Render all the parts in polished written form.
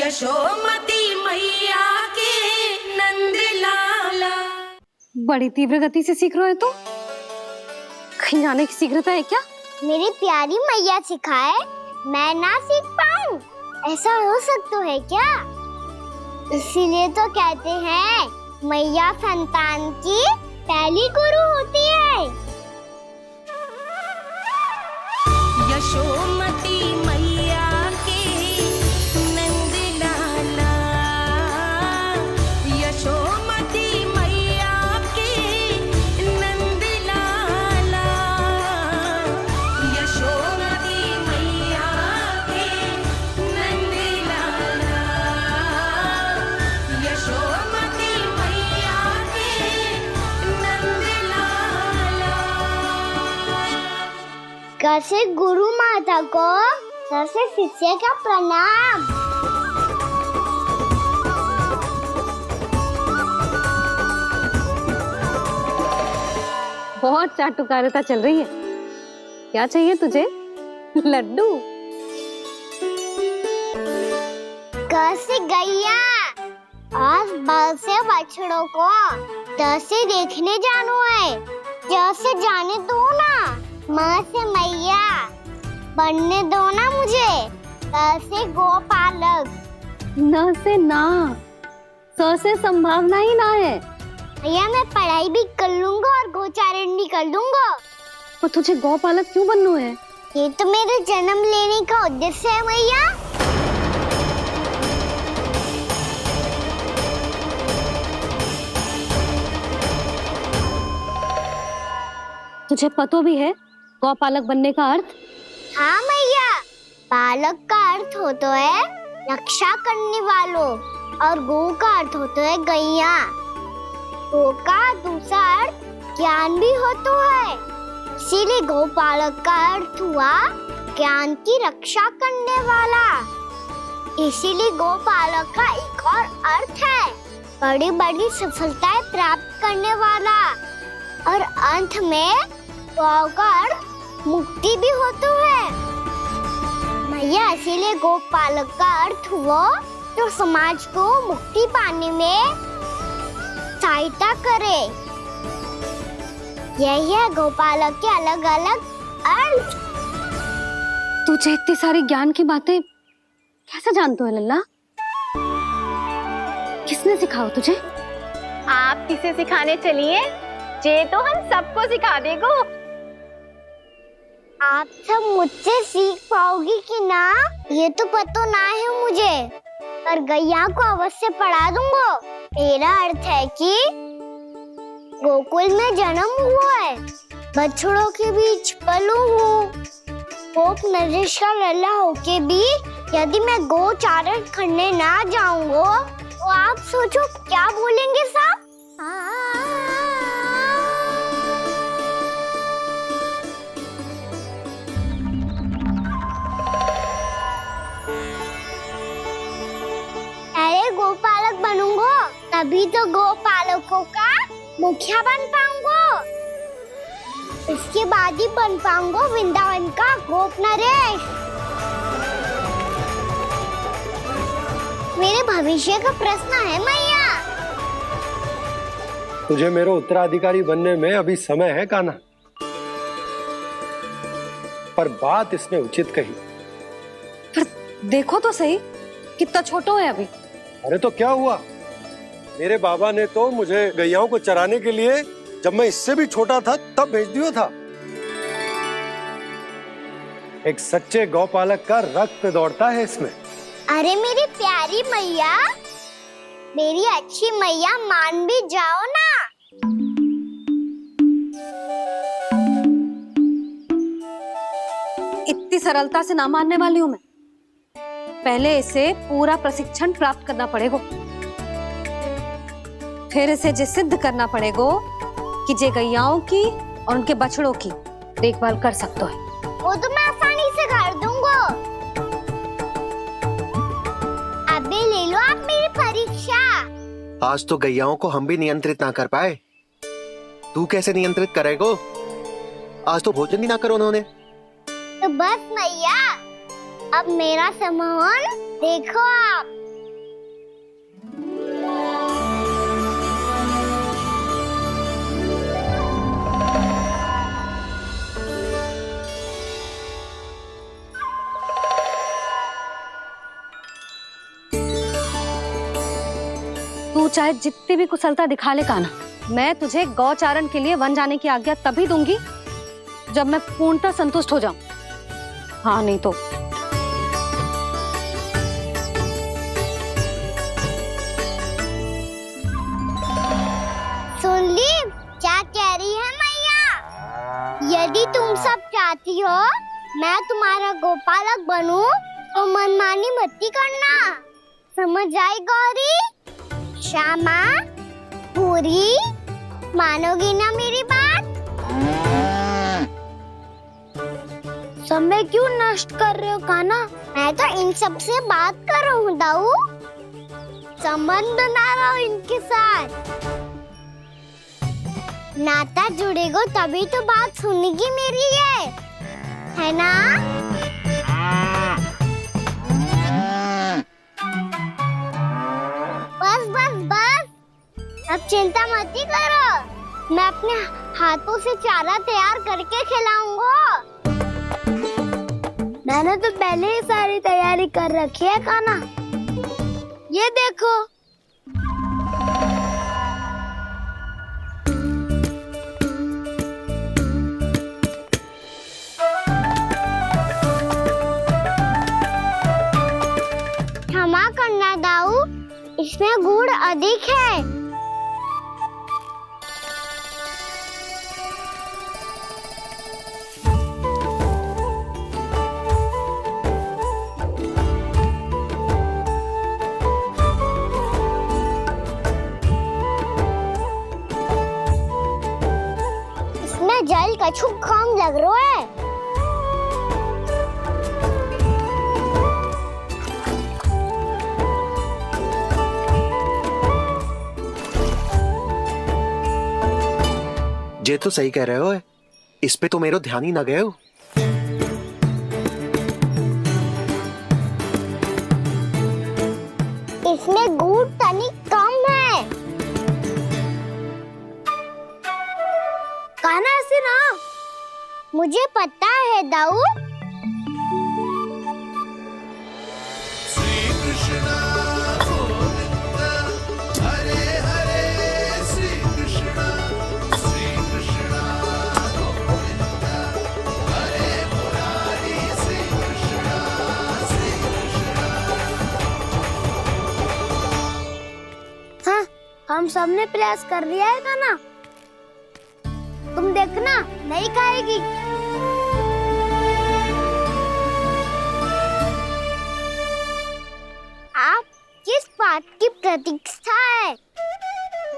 यशोमती मैया के नंद लाला। बड़ी तीव्र गति से सीख रहे हो तो कहीं आने की शीघ्रता है क्या? मेरी प्यारी मैया सिखाए, मैं ना सीख पाऊं, ऐसा हो सकता है क्या? इसीलिए तो कहते हैं मैया संतान की पहली गुरु होती है। यशोमती मैया के नंद लाला, यशोमती मैया के नंद लाला, यशोमती मैया के नंद लाला, यशोमती मैया के नंद लाला। कैसे गुरु माता को सबसे शिष्य का प्रणाम। बहुत चाटुकारिता चल रही है। क्या चाहिए तुझे? लड्डू? कैसे गैया आज बल से बछड़ों को जैसे देखने जानो है, जैसे जाने दो ना, माँ से मैया बनने दो ना मुझे, कैसे गोपालक। न से ना, स से संभावना ही ना है। भैया मैं पढ़ाई भी कर लूंगा और गोचारण भी कर लूंगा। तो तुझे गौपालक क्यों बनना है? ये तो मेरे जन्म लेने का उद्देश्य है भैया। तुझे पता भी है गौपालक बनने का अर्थ? हाँ मैया, पालक का अर्थ होता है रक्षा करने वालों और गौ का अर्थ होता है गैया। गौ का दूसरा अर्थ ज्ञान भी होता है, इसीलिए गौपालक का अर्थ हुआ ज्ञान की रक्षा करने वाला। इसीलिए गौपालक का एक और अर्थ है बड़ी बड़ी सफलताएं प्राप्त करने वाला, और अंत में गौ का अर्थ मुक्ति भी होता है। भैया इसीलिए गोपालक का अर्थ हुआ जो समाज को मुक्ति पाने में सहायता करे। यही है गोपालक के अलग अलग अर्थ। तुझे इतनी सारी ज्ञान की बातें कैसे जानते हो लल्ला? किसने सिखाओ तुझे? आप किसे सिखाने चलिए, जे तो हम सबको सिखा देगो। आप सब मुझसे सीख पाओगी कि ना ये तो पता ना है मुझे, पर गैया को अवश्य पढ़ा दूंगा। मेरा अर्थ है कि गोकुल में जन्म हुआ है, बछड़ों के बीच पलू हूँ, गोप नरेश का लल्ला होके भी यदि मैं गोचारण करने ना जाऊंगा तो आप सोचो क्या बोलेंगे साहब? अरे गोपालक बनूंगा तभी तो गोपालकों का मुखिया बन पाऊंगा, इसके बाद ही बन पाऊंगा वृंदावन का गोप नरेश। मेरे भविष्य का प्रश्न है मैया। तुझे मेरा उत्तराधिकारी बनने में अभी समय है कान्हा, पर बात इसने उचित कही। पर देखो तो सही, कितना छोटा है अभी। अरे तो क्या हुआ, मेरे बाबा ने तो मुझे गैयाओं को चराने के लिए जब मैं इससे भी छोटा था तब भेज दिया था। एक सच्चे गौपालक का रक्त दौड़ता है इसमें। अरे मेरी प्यारी मैया, मेरी अच्छी मैया, मान भी जाओ ना। इतनी सरलता से ना मानने वाली हूँ मैं। पहले इसे पूरा प्रशिक्षण प्राप्त करना पड़ेगा, फिर इसे जे सिद्ध करना पड़ेगा कि जे गैयाओं की और उनके बछड़ों की देखभाल कर सकता है। वो तो मैं आसानी से कर दूंगा। अभी ले लो आप मेरी परीक्षा। आज तो गैयाओं को हम भी नियंत्रित ना कर पाए, तू कैसे नियंत्रित करेगो? आज तो भोजन ही ना करो उन्होंने। तो बस मैया, अब मेरा सम्मान देखो आप। तू चाहे जितनी भी कुशलता दिखा ले कान्हा, मैं तुझे गौचारण के लिए वन जाने की आज्ञा तभी दूंगी जब मैं पूर्णतः संतुष्ट हो जाऊं। हाँ नहीं तो सुन ली क्या कह रही है मैया? यदि तुम सब चाहती हो मैं तुम्हारा गोपालक बनूं तो मनमानी मत करना, समझ आई गौरी? श्यामा, पूरी, मानोगी ना मेरी बात? समय क्यों नष्ट कर रहे हो कान्हा? मैं तो इन सब से बात कर रहा हूँ दाऊ, संबंध बना रहा हूँ इनके साथ। नाता जुड़ेगा तभी तो बात सुनेगी मेरी ये, है ना? बस बस बस, अब चिंता मत ही करो, मैं अपने हाथों से चारा तैयार करके खिलाऊंगा। मैंने तो पहले ही सारी तैयारी कर रखी है कान्हा, ये देखो। क्षमा करना दाऊ, इसमें गुड़ अधिक है। इसमें जल कछु कम लग रहा है। ये तो सही कह रहे हो, इस पे तो मेरो ध्यान ही ना गए हो। इसमें गुड़ तनिक कम है। कान्हा ऐसे ना, मुझे पता है दाऊ। हम सबने प्रयास कर लिया है कान्हा, तुम देखना नहीं खाएगी। आप किस बात की प्रतीक्षा है?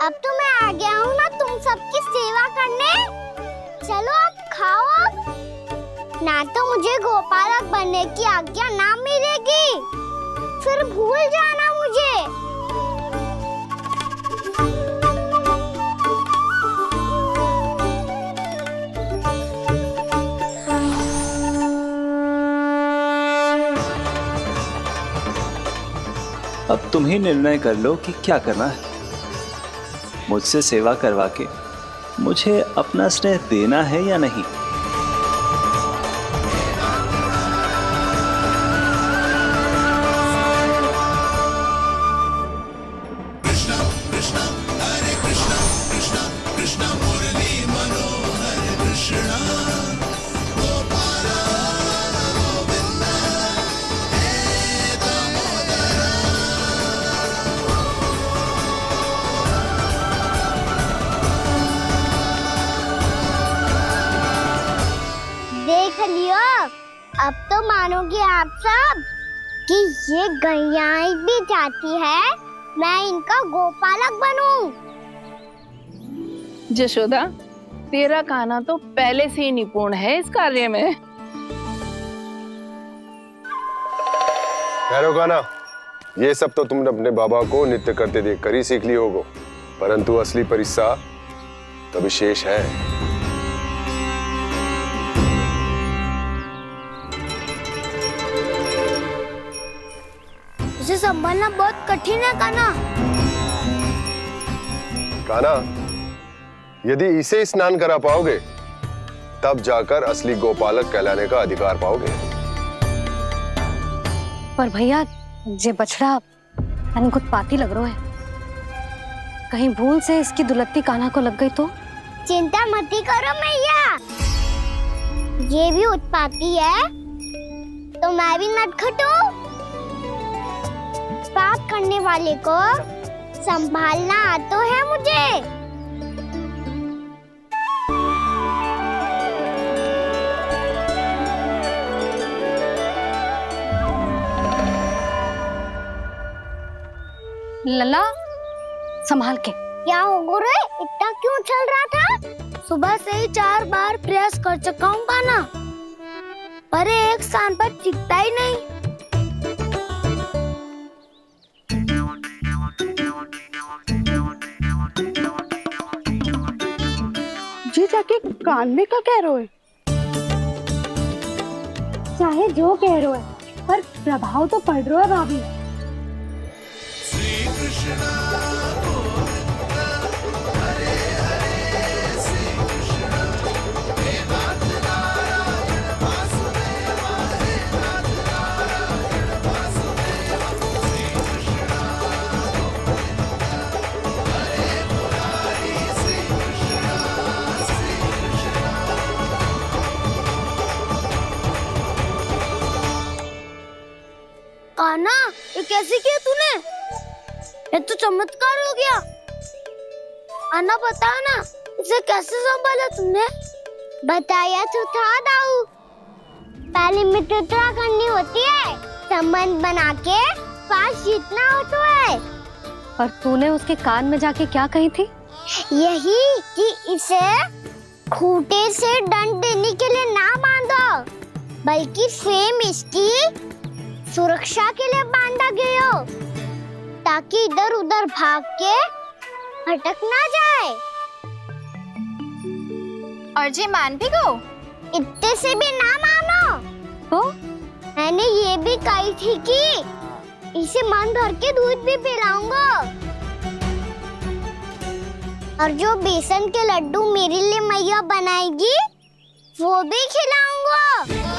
अब तो मैं आ गया हूँ ना तुम सबकी सेवा करने। चलो अब खाओ अब। ना तो मुझे गोपालक बनने की आज्ञा ना मिलेगी, फिर भूल जाना मुझे। अब तुम ही निर्णय कर लो कि क्या करना है। मुझसे सेवा करवा के मुझे अपना स्नेह देना है या नहीं। देख लियो, अब तो मानोगे आप सब कि ये गैयाएं भी चाहती है मैं इनका गोपालक बनूं। जशोदा, तेरा कान्हा तो पहले से ही निपुण है इस कार्य में। ठहरो कान्हा, ये सब तो तुमने अपने बाबा को नृत्य करते देख कर ही सीख ली होगो, परंतु असली परिश्रम तो विशेष है। उसे संभालना बहुत कठिन है कान्हा। कान्हा, यदि इसे स्नान करा पाओगे तब जाकर असली गोपालक कहलाने का अधिकार पाओगे। पर भैया, ये बछड़ा तनिक उत्पाती लग रहा है। कहीं भूल से इसकी दुलत्ती कान्हा को लग गई तो? चिंता मत करो मैया, ये भी उत्पाती है तो मैं भी नटखट हूँ। पाप करने वाले को संभालना आता है मुझे। लला संभाल के। क्या हो गुरु, इतना क्यों चल रहा था? सुबह से ही 4 बार प्रयास कर चुका हूँ कान्हा, पर एक स्थान पर टिकता ही नहीं। जी जाके कान में क्या कह रहे हो? चाहे जो कह रहे हो, पर प्रभाव तो पड़ रहा है भाभी। कान्हा, ये कैसे किया तूने? ये तो चमत्कार हो गया। अन्ना बता ना, इसे कैसे संभाला तुमने? बताया तो था दाऊ, पहले मित्रता करनी होती है, संबंध बना के पास जीतना होता है। और तूने उसके कान में जाके क्या कही थी? यही कि इसे खूंटे से दंड देने के लिए ना बांधो, बल्कि स्वयं इसकी सुरक्षा के लिए बांधा गया हो, ताकि इधर उधर भाग के भटक ना जाए। और जी मान भी गो? इतने से भी ना मानो। तो मैंने ये भी कही थी कि इसे मन भर के दूध भी पिलाऊंगा, और जो बेसन के लड्डू मेरे लिए मैया बनाएगी वो भी खिलाऊंगा।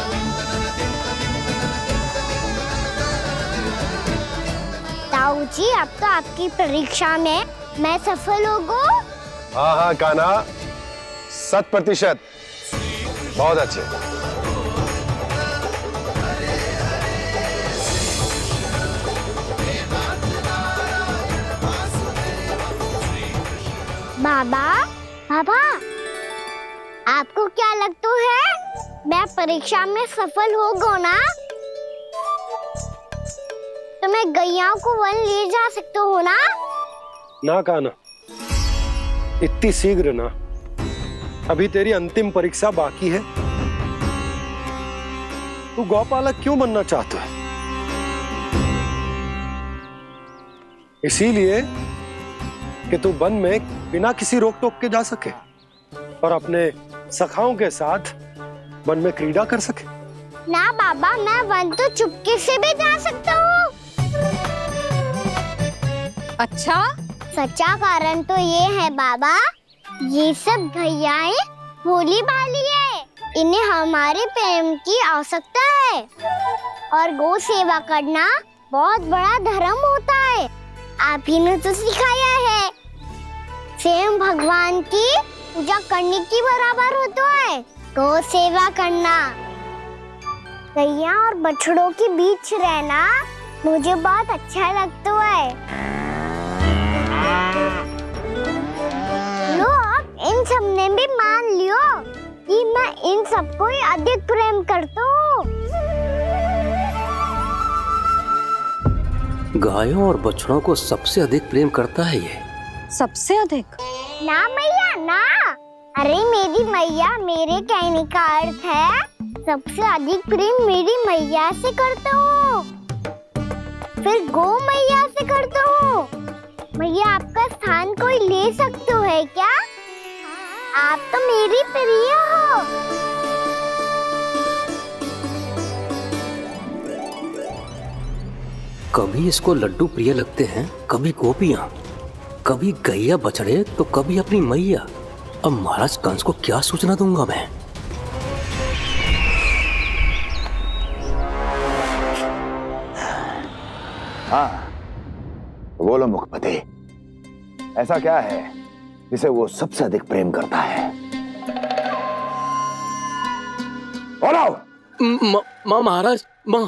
ताऊ जी, अब तो आपकी परीक्षा में मैं सफल होगा। हाँ हाँ कान्हा, 100%। बहुत अच्छे। बाबा, बाबा, आपको क्या लगता है मैं परीक्षा में सफल होगा ना? तो मैं गैया को वन ले जा सकता हूँ ना? ना कान्हा, इतनी शीघ्र ना, अभी तेरी अंतिम परीक्षा बाकी है। तू गौपालक क्यों बनना चाहता है? इसीलिए कि तू वन में बिना किसी रोक टोक के जा सके और अपने सखाओं के साथ वन में क्रीड़ा कर सके। ना बाबा, मैं वन तो चुपके से भी जा सकता हूँ। अच्छा, सच्चा कारण तो ये है बाबा, ये सब गैयाएं भोली भाली है, इन्हें हमारे प्रेम की आवश्यकता है, और गौ सेवा करना बहुत बड़ा धर्म होता है। आप ही ने तो सिखाया है, स्वयं भगवान की पूजा करने की बराबर होता है गौ सेवा करना। गैया और बछड़ों के बीच रहना मुझे बहुत अच्छा लगता है। लो, अब इन सब ने भी मान लियो कि मैं इन सबको ही अधिक प्रेम करता हूँ। गायों और बछड़ों को सबसे अधिक प्रेम करता है ये। सबसे अधिक? ना मैया ना, अरे मेरी मैया, मेरे कहने का अर्थ है सबसे अधिक प्रेम मेरी मैया से करता हूँ, फिर गौ मैया से करता हूँ। मैया, आपका स्थान कोई ले सकते है क्या? आप तो मेरी प्रिय हो। कभी इसको लड्डू प्रिय लगते हैं, कभी गोपियां, कभी गैया बछड़े, तो कभी अपनी मैया। अब महाराज कंस को क्या सूचना दूंगा मैं? हाँ, बोलो मुखपति। ऐसा क्या है जिसे वो सबसे अधिक प्रेम करता है? बोलो। माँ महाराज, माँ।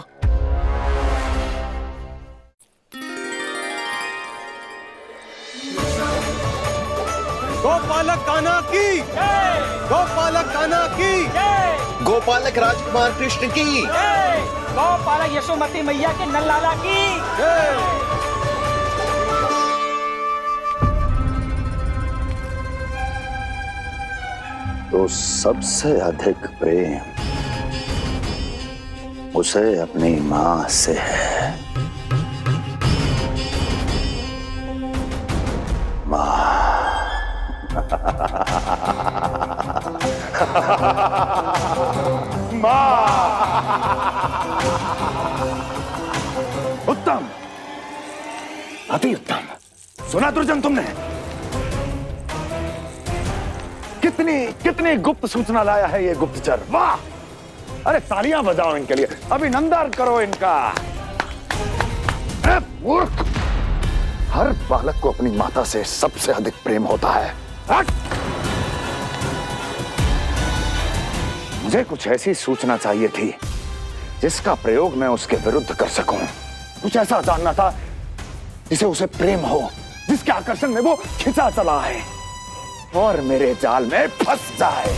गोपालक कान्हा की, गोपालक कान्हा की, गोपालक राजकुमार कृष्ण की, गौपालक यशोमती मैया के नल्लाला की। तो सबसे अधिक प्रेम उसे अपनी मां से है। मां। उत्तम, अति उत्तम। सुना दुर्जन तुमने? कितनी कितनी गुप्त सूचना लाया है ये गुप्तचर। वाह! अरे तालियां बजाओ इनके लिए, अभिनंदन करो इनका। मूर्ख! हर बालक को अपनी माता से सबसे अधिक प्रेम होता है। हट! मुझे कुछ ऐसी सूचना चाहिए थी जिसका प्रयोग मैं उसके विरुद्ध कर सकूं। कुछ ऐसा जानना था जिसे उसे प्रेम हो, जिसके आकर्षण में वो खिंचा चला है और मेरे जाल में फंस जाए।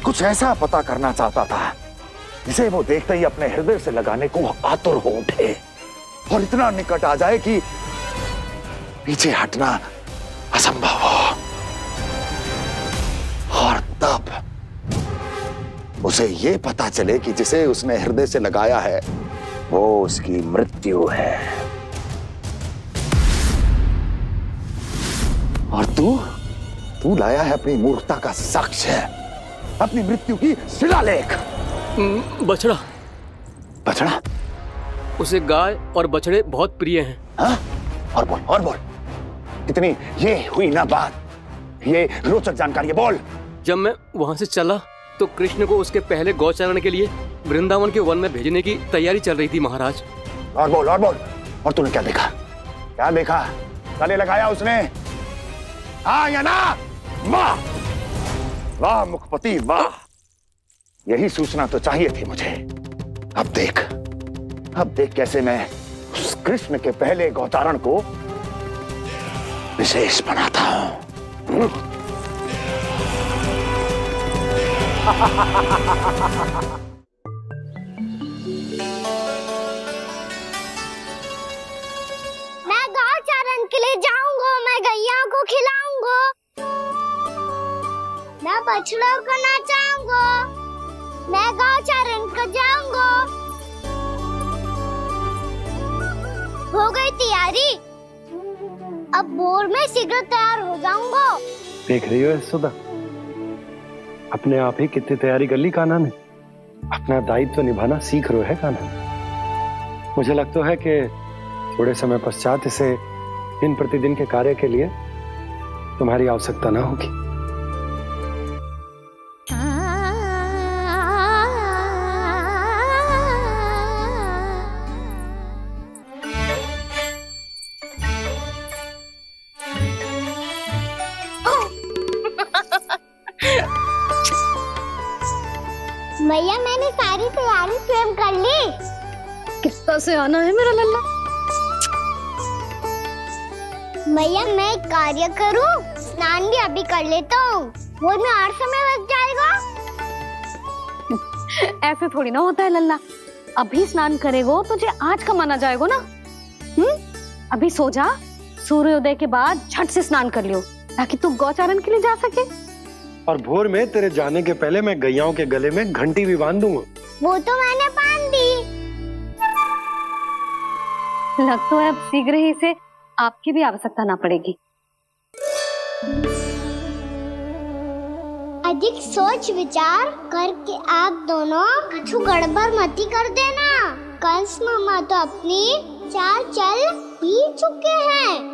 कुछ ऐसा पता करना चाहता था जिसे वो देखते ही अपने हृदय से लगाने को आतुर हो उठे और इतना निकट आ जाए कि पीछे हटना असंभव हो। और तब उसे ये पता चले कि जिसे उसने हृदय से लगाया है वो उसकी मृत्यु है। और तू लाया है अपनी मूर्खता का साक्ष्य, अपनी मृत्यु की शिलालेख। बछड़ा। बछड़ा? उसे गाय और बछड़े बहुत प्रिय हैं। हाँ? और बोल। कितनी ये हुई ना बात, ये रोचक जानकारी है, बोल। जब मैं वहां से चला तो कृष्ण को उसके पहले गौचारण के लिए वृंदावन के वन में भेजने की तैयारी चल रही थी महाराज। और बोल। और तूने क्या देखा? क्या देखा? गले लगाया उसने? हाँ या ना? वाह वाह मुखपति वाह! यही सूचना तो चाहिए थी मुझे। अब देख कैसे मैं उस कृष्ण के पहले गौचारण को विशेष बनाता हूं। मैं गौचारण के लिए जाऊंगा, मैं गैया को खिलाऊंगा, मैं बछड़ों को नचाऊंगा, मैं गौचारण को जाऊंगा। हो गई तैयारी, अब भोर में शीघ्र तैयार हो जाऊंगा। देख रही हो यशोदा, अपने आप ही कितनी तैयारी कर ली कान्हा ने। अपना दायित्व निभाना सीख रहे है कान्हा। मुझे लगता है कि थोड़े समय पश्चात इसे दिन प्रतिदिन के कार्य के लिए तुम्हारी आवश्यकता ना होगी। भैया मैंने सारी तैयारी स्वयं कर ली। कितना से आना है मेरा लल्ला? भैया मैं एक कार्य करूं, स्नान भी अभी कर लेता हूँ, वो में और समय लग जाएगा। ऐसे थोड़ी ना होता है लल्ला, अभी स्नान करेगो तुझे आज कमाना जाएगो ना। अभी सो जा, सूर्योदय के बाद झट से स्नान कर लियो ताकि तू गौचारण के लिए जा सके। और भोर में तेरे जाने के पहले मैं गैयाओं के गले में घंटी भी बांध दूंगा। वो तो मैंने बांध दी। लग तो है अब शीघ्र ही से आपकी भी आवश्यकता ना पड़ेगी। अधिक सोच विचार करके आप दोनों कछु गड़बड़ मती कर देना। कंस मामा तो अपनी चाल चल ही चुके हैं।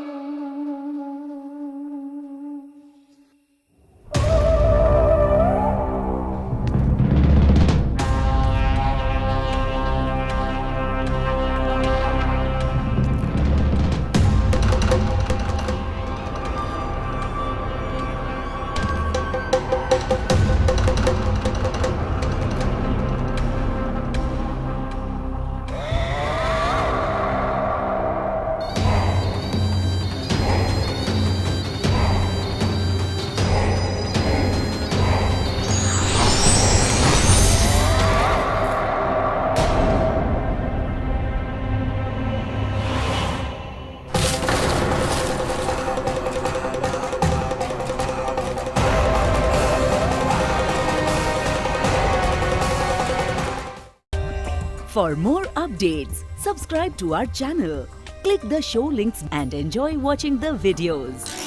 For more updates, subscribe to our channel, click the show links and enjoy watching the videos.